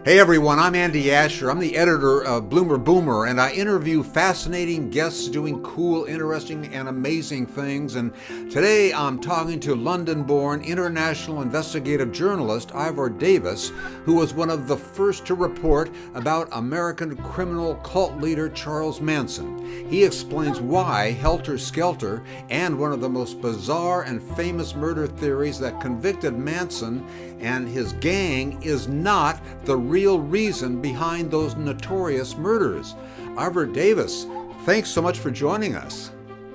Hey everyone, I'm Andy Asher. I'm the editor of BloomerBoomer, and I interview fascinating guests doing cool, interesting, and amazing things. And today I'm talking to London-born international investigative journalist Ivor Davis, who was one of the first to report about American criminal cult leader Charles Manson. He explains why helter skelter and one of the most bizarre and famous murder theories that convicted Manson and his gang is not the real reason behind those notorious murders. Ivor Davis, thanks so much for joining us.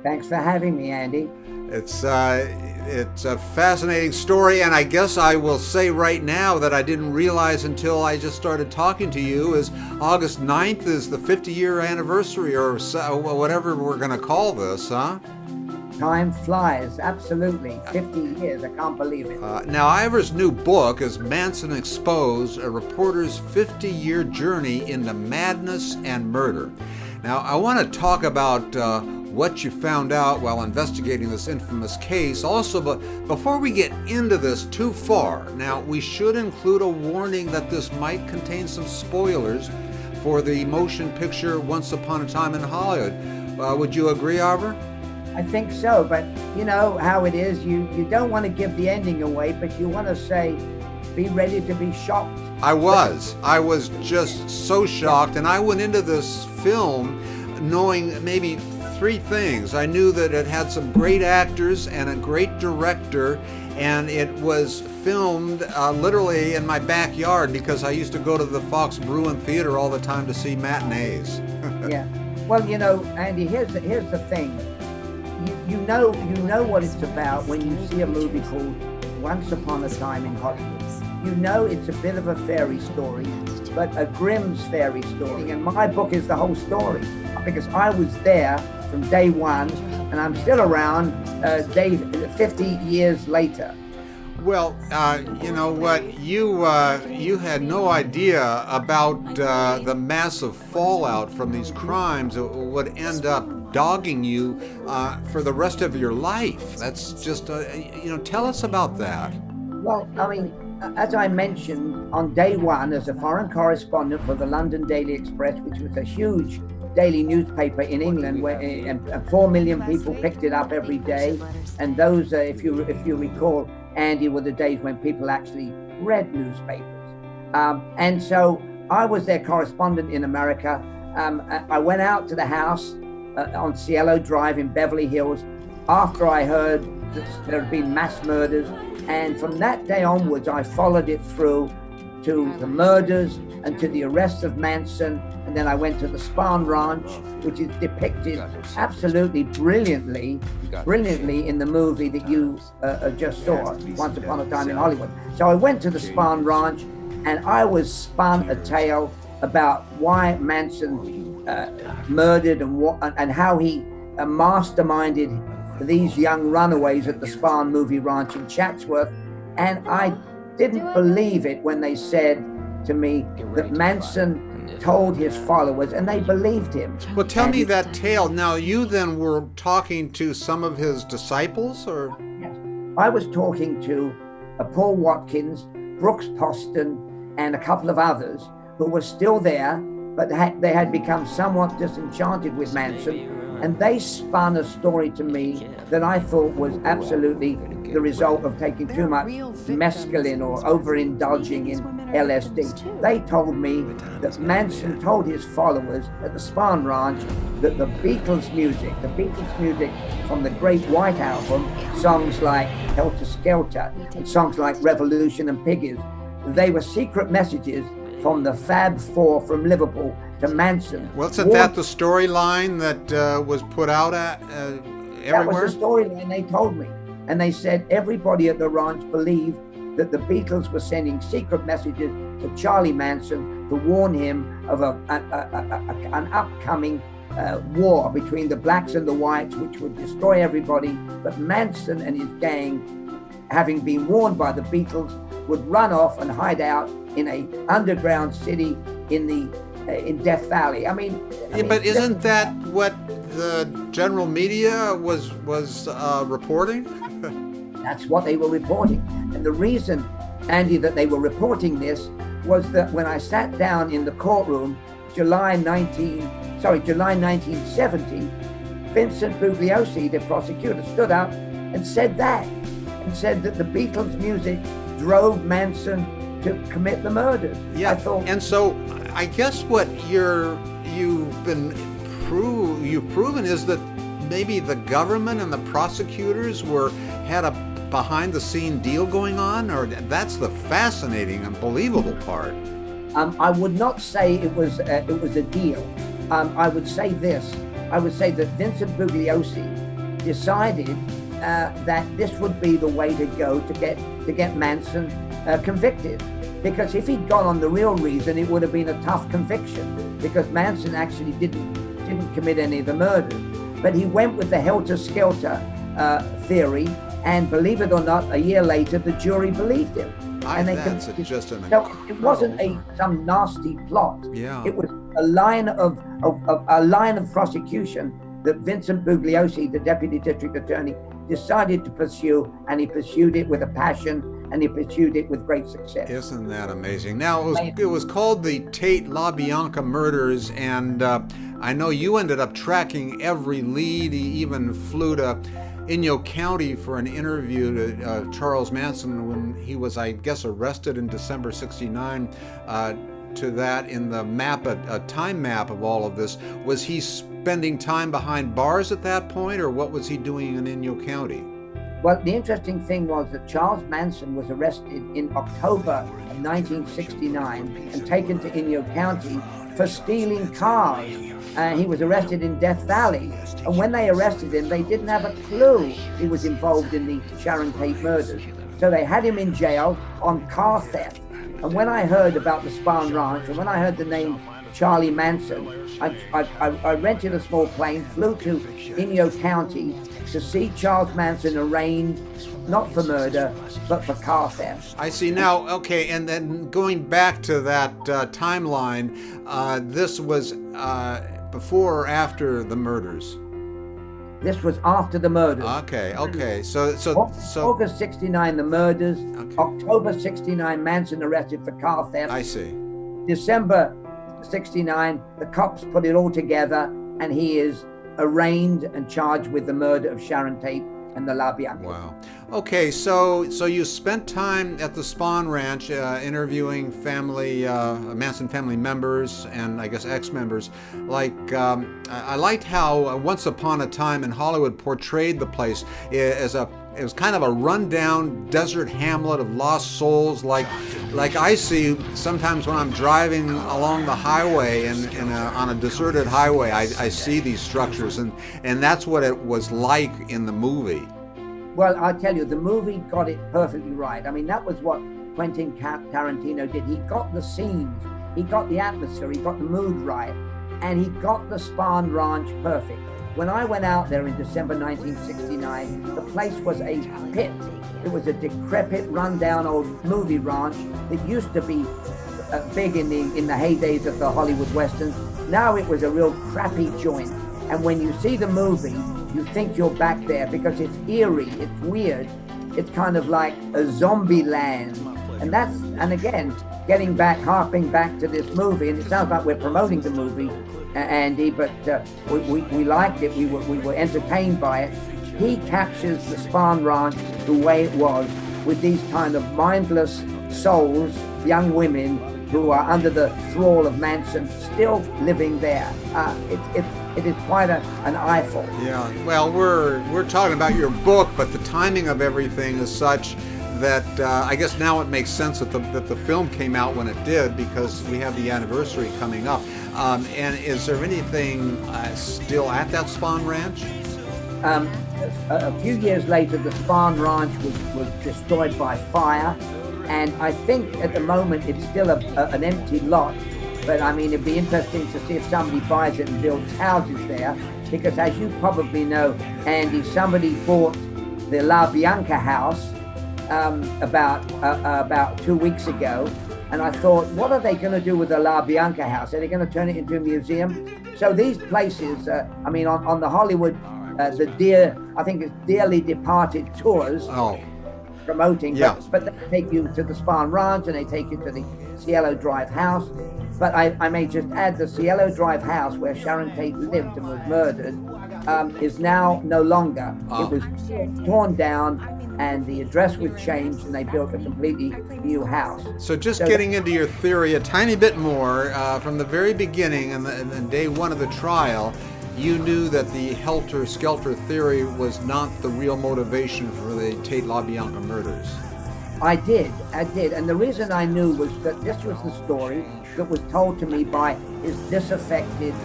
Thanks for having me, Andy. It's a fascinating story, and I guess I will say right now that I didn't realize until I just started talking to you is August 9th is the 50-year anniversary or whatever we're going to call this, huh? Time flies, absolutely. 50 years, I can't believe it. Now, Ivor's new book is Manson Exposed, a reporter's 50-year journey into madness and murder. Now, I want to talk about what you found out while investigating this infamous case. Also, but before we get into this too far, now, we should include a warning that this might contain some spoilers for the motion picture Once Upon a Time in Hollywood. Would you agree, Ivor? I think so, but you know how it is. You don't want to give the ending away, but you want to say, be ready to be shocked. I was just so shocked, and I went into this film knowing maybe three things. I knew that it had some great actors and a great director, and it was filmed literally in my backyard because I used to go to the Fox Bruin Theater all the time to see matinees. Yeah. Well, you know, Andy, here's the thing. You know what it's about when you see a movie called Once Upon a Time in Hollywood. You know it's a bit of a fairy story, but a Grimm's fairy story. And my book is the whole story because I was there from day one, and I'm still around 50 years later. Well, you know what? You had no idea about the massive fallout from these crimes that would end up dogging you for the rest of your life. That's just, tell us about that. Well, I mean, as I mentioned, on day one, as a foreign correspondent for the London Daily Express, which was a huge daily newspaper in England, where 4 million people picked it up every day. And those, if you recall, Andy, were the days when people actually read newspapers. And so I was their correspondent in America. I went out to the house on Cielo Drive in Beverly Hills after I heard that there had been mass murders. And from that day onwards, I followed it through to the murders and to the arrest of Manson. And then I went to the Spahn Ranch, which is depicted absolutely brilliantly in the movie that you just saw, Once Upon a Time in Hollywood. So I went to the Spahn Ranch, and I was spun a tale about why Manson murdered and how he masterminded these young runaways at the Spahn movie ranch in Chatsworth. And I didn't believe it when they said to me that Manson told his followers, and they believed him. Well, tell me that tale. Now, you then were talking to some of his disciples, or? Yes. I was talking to Paul Watkins, Brooks Poston, and a couple of others who were still there, but they had become somewhat disenchanted with Manson, and they spun a story to me that I thought was absolutely the result of taking too much mescaline or overindulging in LSD. They told me that Manson told his followers at the Spahn Ranch that the Beatles music from the Great White Album, songs like Helter Skelter and songs like Revolution and Piggies, they were secret messages from the Fab Four from Liverpool to Manson. Well, isn't that the storyline that was put out everywhere? That was the storyline they told me. And they said everybody at the ranch believed that the Beatles were sending secret messages to Charlie Manson to warn him of an upcoming war between the blacks and the whites, which would destroy everybody. But Manson and his gang, having been warned by the Beatles, would run off and hide out in a underground city in Death Valley. I mean, but isn't that what the general media was reporting? That's what they were reporting. And the reason, Andy, that they were reporting this was that when I sat down in the courtroom, July 1970, Vincent Bugliosi, the prosecutor, stood up and said that the Beatles' music drove Manson to commit the murders. Yeah, I thought, and so I guess what you've proven is that maybe the government and the prosecutors had a behind-the-scene deal going on, or that's the fascinating, unbelievable part. I would not say it was a deal. I would say this. I would say that Vincent Bugliosi decided that this would be the way to go to get Manson convicted. Because if he'd gone on the real reason, it would have been a tough conviction. Because Manson actually didn't commit any of the murders, but he went with the helter skelter theory, and believe it or not, a year later the jury believed him. It wasn't some nasty plot. Yeah. It was a line of prosecution that Vincent Bugliosi, the deputy district attorney, decided to pursue, and he pursued it with a passion, and he pursued it with great success. Isn't that amazing? Now, it was called the Tate LaBianca murders, and I know you ended up tracking every lead. He even flew to Inyo County for an interview to Charles Manson when he was, I guess, arrested in December '69. To that in the map, a time map of all of this. Was he spending time behind bars at that point, or what was he doing in Inyo County? Well, the interesting thing was that Charles Manson was arrested in October of 1969 and taken to Inyo County for stealing cars. He was arrested in Death Valley, and when they arrested him, they didn't have a clue he was involved in the Sharon Tate murders. So they had him in jail on car theft. And when I heard about the Spahn Ranch, and when I heard the name Charlie Manson, I rented a small plane, flew to Inyo County to see Charles Manson arraigned, not for murder, but for car theft. I see. Now, okay, and then going back to that timeline, this was before or after the murders? This was after the murders. Okay. So August '69, the murders. Okay. October '69, Manson arrested for car theft. I see. December '69, the cops put it all together, and he is arraigned and charged with the murder of Sharon Tate and the LaBianca. Wow. Okay, so you spent time at the Spahn Ranch interviewing Manson family members and I guess ex-members. I liked how Once Upon a Time in Hollywood portrayed the place as it was kind of a rundown desert hamlet of lost souls, like I see sometimes when I'm driving along the highway on a deserted highway. I see these structures, and that's what it was like in the movie. Well, I'll tell you, the movie got it perfectly right. I mean, that was what Quentin Tarantino did. He got the scenes, he got the atmosphere, he got the mood right, and he got the Spahn Ranch perfect. When I went out there in December 1969, the place was a pit. It was a decrepit, rundown old movie ranch that used to be big in the heydays of the Hollywood Westerns. Now it was a real crappy joint. And when you see the movie, you think you're back there because it's eerie, it's weird, it's kind of like a zombie land. And again, harping back to this movie, and it sounds like we're promoting the movie, Andy, but we liked it, we were entertained by it. He captures the Spahn Ranch the way it was, with these kind of mindless souls, young women who are under the thrall of Manson, still living there. It is quite an eyeful. Yeah, well, we're talking about your book, but the timing of everything is such that I guess now it makes sense that the film came out when it did, because we have the anniversary coming up. And is there anything still at that Spahn Ranch? A few years later, the Spahn Ranch was destroyed by fire, and I think at the moment it's still an empty lot. But I mean, it'd be interesting to see if somebody buys it and builds houses there, because as you probably know, Andy, somebody bought the LaBianca house about 2 weeks ago, and I thought, what are they going to do with the LaBianca house? Are they going to turn it into a museum? So these places, I mean, on the Hollywood, I think it's Dearly Departed tours. Oh. Promoting, yeah. but they take you to the Spahn Ranch, and they take you to the Cielo Drive house. But I may just add the Cielo Drive house where Sharon Tate lived and was murdered is now no longer. It was torn down and the address was changed and they built a completely new house. So getting into your theory a tiny bit more, from the very beginning and day one of the trial, you knew that the helter skelter theory was not the real motivation for the Tate LaBianca murders. I did. And the reason I knew was that this was the story that was told to me by his disaffected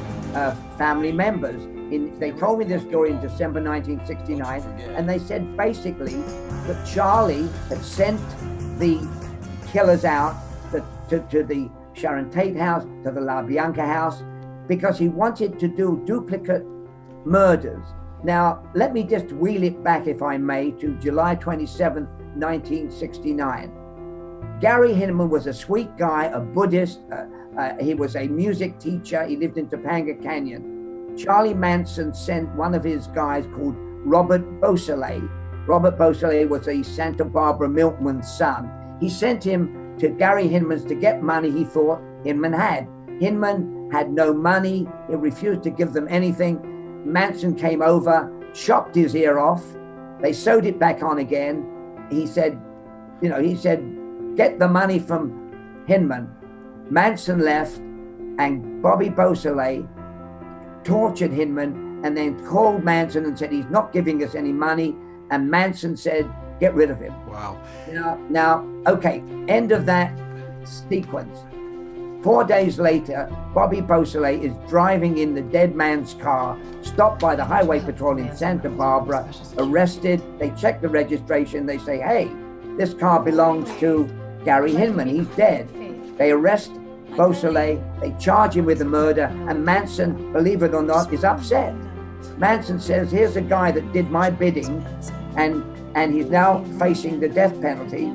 family members. They told me this story in December 1969, and they said basically that Charlie had sent the killers out to the Sharon Tate house, to the LaBianca house, because he wanted to do duplicate murders. Now, let me just wheel it back, if I may, to July 27th, 1969. Gary Hinman was a sweet guy, a Buddhist. He was a music teacher. He lived in Topanga Canyon. Charlie Manson sent one of his guys called Robert Beausoleil. Robert Beausoleil was a Santa Barbara milkman's son. He sent him to Gary Hinman's to get money he thought Hinman had. Hinman had no money. He refused to give them anything. Manson came over, chopped his ear off. They sewed it back on again. He said, get the money from Hinman. Manson left, and Bobby Beausoleil tortured Hinman and then called Manson and said, he's not giving us any money. And Manson said, get rid of him. Wow. Now, okay, end of that sequence. 4 days later, Bobby Beausoleil is driving in the dead man's car, stopped by the highway patrol in Santa Barbara, arrested. They check the registration. They say, hey, this car belongs to Gary Hinman. He's dead. They arrest Beausoleil. They charge him with the murder. And Manson, believe it or not, is upset. Manson says, here's a guy that did my bidding, and he's now facing the death penalty.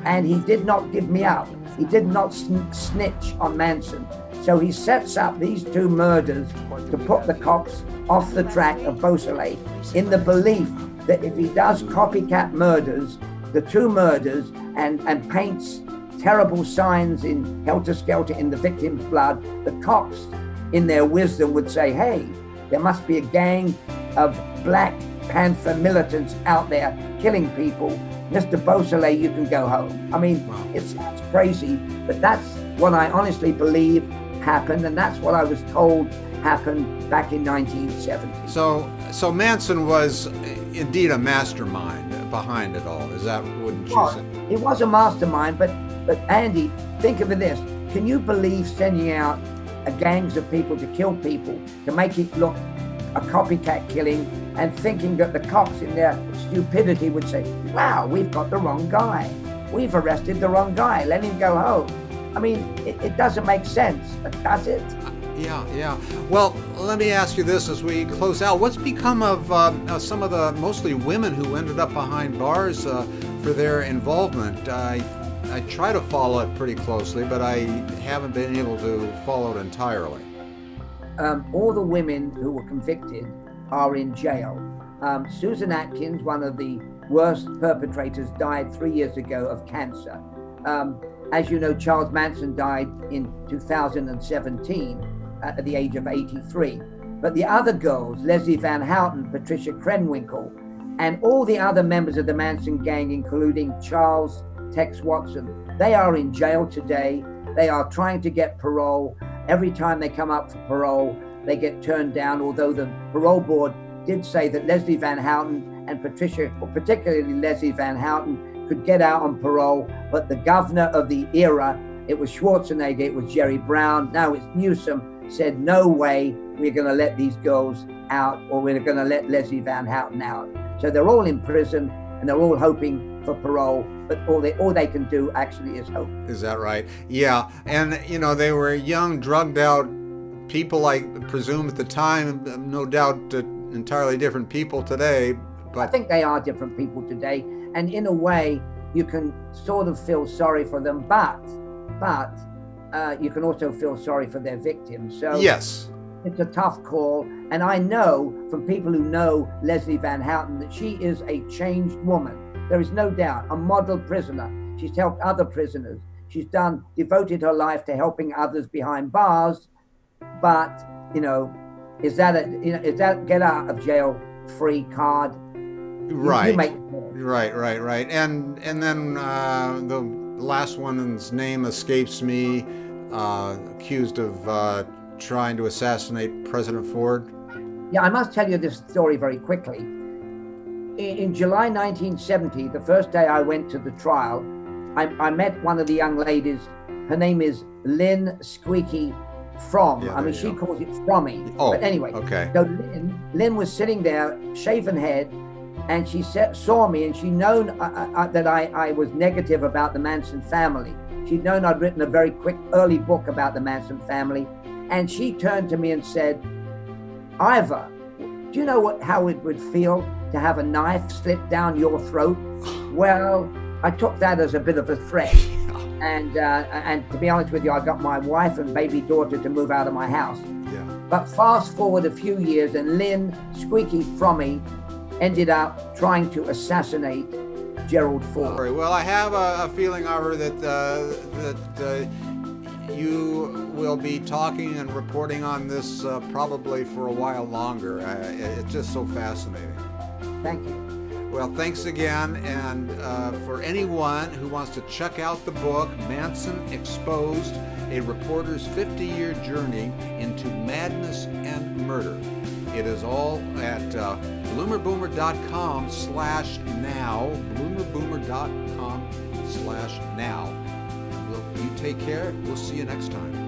And he did not give me up. He did not snitch on Manson. So he sets up these two murders to put the cops off the track of Beausoleil in the belief that if he does copycat murders, the two murders, and paints terrible signs in helter skelter in the victim's blood, the cops in their wisdom would say, hey, there must be a gang of Black Panther militants out there killing people. Mr. Beausoleil, you can go home. I mean, wow. It's crazy, but that's what I honestly believe happened, and that's what I was told happened back in 1970. So Manson was indeed a mastermind behind it all. Is that what you said? He was a mastermind, but Andy, think of this. Can you believe sending out gangs of people to kill people, to make it look a copycat killing, and thinking that the cops in their stupidity would say, wow, we've got the wrong guy. We've arrested the wrong guy. Let him go home. I mean, it doesn't make sense, does it? Yeah. Well, let me ask you this as we close out. What's become of some of the mostly women who ended up behind bars for their involvement? I try to follow it pretty closely, but I haven't been able to follow it entirely. All the women who were convicted are in jail. Susan Atkins, one of the worst perpetrators, died 3 years ago of cancer. As you know, Charles Manson died in 2017 at the age of 83. But the other girls, Leslie Van Houten, Patricia Krenwinkel, and all the other members of the Manson gang, including Charles Tex Watson, they are in jail today. They are trying to get parole. Every time they come up for parole, they get turned down, although the parole board did say that Leslie Van Houten and Patricia, or particularly Leslie Van Houten, could get out on parole. But the governor of the era, it was Schwarzenegger, it was Jerry Brown, now it's Newsom, said, no way we're going to let these girls out, or we're going to let Leslie Van Houten out. So they're all in prison, and they're all hoping for parole, but all they can do actually is hope. Is that right? Yeah. And, they were young, drugged out people, I presume at the time, no doubt entirely different people today. But I think they are different people today. And in a way, you can sort of feel sorry for them, but you can also feel sorry for their victims. So yes, it's a tough call. And I know from people who know Leslie Van Houten that she is a changed woman. There is no doubt, a model prisoner. She's helped other prisoners. She's devoted her life to helping others behind bars. But, is that get out of jail free card? Right. You make it. Right. And then the last one's name escapes me, accused of trying to assassinate President Ford. Yeah, I must tell you this story very quickly. In July 1970, the first day I went to the trial, I met one of the young ladies. Her name is Lynn Squeaky From. Yeah, she calls it Frommy. Oh, but anyway, okay. So Lynn was sitting there, shaven head, and she saw me, and she'd known that I was negative about the Manson family. She'd known I'd written a very quick, early book about the Manson family. And she turned to me and said, Ivor, do you know how it would feel to have a knife slit down your throat? Well, I took that as a bit of a threat. And to be honest with you, I got my wife and baby daughter to move out of my house. Yeah. But fast forward a few years, and Lynn Squeaky Frommy ended up trying to assassinate Gerald Ford. Well, I have a feeling, Ivor, that you will be talking and reporting on this probably for a while longer. It's just so fascinating. Thank you. Well, thanks again. And for anyone who wants to check out the book, Manson Exposed, a reporter's 50-year journey into madness and murder, it is all at BloomerBoomer.com/now, BloomerBoomer.com/now. You take care. We'll see you next time.